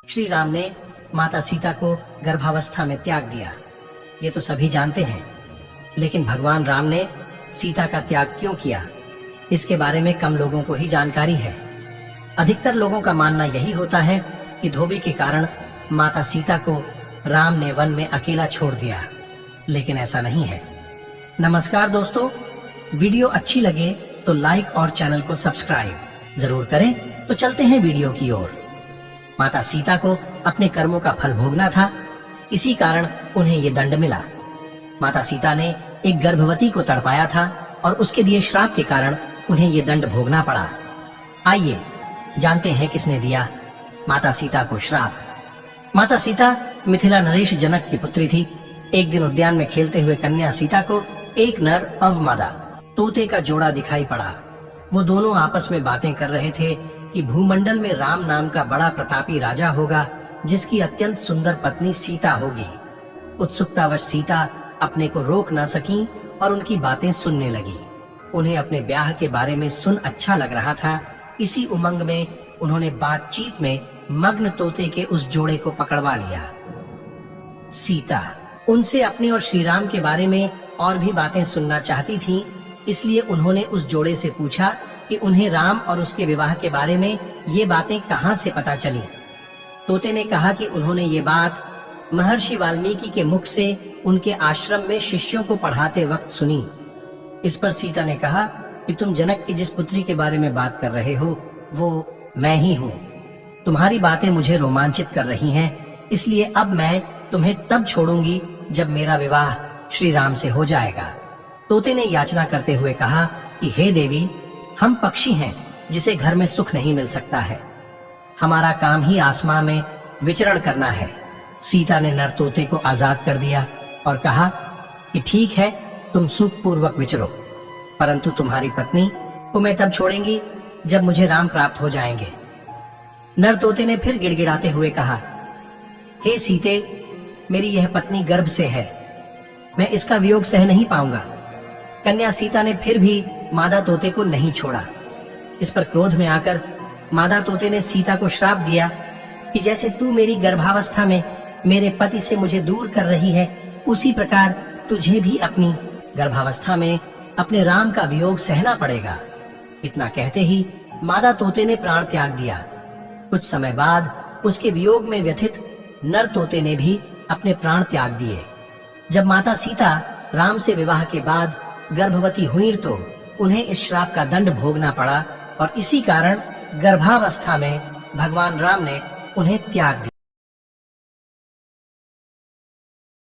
श्री राम ने माता सीता को गर्भावस्था में त्याग दिया, ये तो सभी जानते हैं। लेकिन भगवान राम ने सीता का त्याग क्यों किया, इसके बारे में कम लोगों को ही जानकारी है। अधिकतर लोगों का मानना यही होता है कि धोबी के कारण माता सीता को राम ने वन में अकेला छोड़ दिया, लेकिन ऐसा नहीं है। नमस्कार दोस्तों, वीडियो अच्छी लगे तो लाइक और चैनल को सब्सक्राइब जरूर करें। तो चलते हैं वीडियो की ओर। माता सीता को अपने कर्मों का फल भोगना था, इसी कारण उन्हें ये दंड मिला। माता सीता ने एक गर्भवती को तड़पाया था और उसके दिए श्राप के कारण उन्हें ये दंड भोगना पड़ा। आइए जानते हैं किसने दिया माता सीता को श्राप। माता सीता मिथिला नरेश जनक की पुत्री थी। एक दिन उद्यान में खेलते हुए कन्या सीता को एक नर अवमादा तोते का जोड़ा दिखाई पड़ा। वो दोनों आपस में बातें कर रहे थे कि भूमंडल में राम नाम का बड़ा प्रतापी राजा होगा, जिसकी अत्यंत सुंदर पत्नी सीता होगी। उत्सुकतावश सीता अपने को रोक न सकी और उनकी बातें सुनने लगी। उन्हें अपने ब्याह के बारे में सुन अच्छा लग रहा था। इसी उमंग में उन्होंने बातचीत में मग्न तोते के उस जोड़े को पकड़वा लिया। सीता उनसे अपने और श्री राम के बारे में और भी बातें सुनना चाहती थीं, इसलिए उन्होंने उस जोड़े से पूछा कि उन्हें राम और उसके विवाह के बारे में ये बातें कहां से पता चली। तोते ने कहा कि उन्होंने ये बात महर्षि वाल्मीकि के मुख से उनके आश्रम में शिष्यों को पढ़ाते वक्त सुनी। इस पर सीता ने कहा कि तुम जनक की जिस पुत्री के बारे में बात कर रहे हो वो मैं ही हूँ। तुम्हारी बातें मुझे रोमांचित कर रही हैं, इसलिए अब मैं तुम्हें तब छोड़ूंगी जब मेरा विवाह श्री राम से हो जाएगा। तोते ने याचना करते हुए कहा कि हे देवी, हम पक्षी हैं जिसे घर में सुख नहीं मिल सकता है। हमारा काम ही आसमां में विचरण करना है। सीता ने नर तोते को आजाद कर दिया और कहा कि ठीक है, तुम सुखपूर्वक विचरो, परंतु तुम्हारी पत्नी को मैं तब छोड़ेंगी जब मुझे राम प्राप्त हो जाएंगे। नर तोते ने फिर गिड़गिड़ाते हुए कहा, हे सीते, मेरी यह पत्नी गर्भ से है, मैं इसका वियोग सह नहीं पाऊंगा। कन्या सीता ने फिर भी मादा तोते को नहीं छोड़ा। इस पर क्रोध में आकर मादा तोते ने सीता को श्राप दिया कि जैसे तू मेरी गर्भावस्था में मेरे पति से मुझे दूर कर रही है, उसी प्रकार तुझे भी अपनी गर्भावस्था में अपने राम का वियोग सहना पड़ेगा। इतना कहते ही मादा तोते ने प्राण त्याग दिया। कुछ समय बाद उसके वियोग में व्यथित नर तोते ने भी अपने प्राण त्याग दिए। जब माता सीता राम से विवाह के बाद गर्भवती हुईं तो उन्हें इस श्राप का दंड भोगना पड़ा और इसी कारण गर्भावस्था में भगवान राम ने उन्हें त्याग दिया।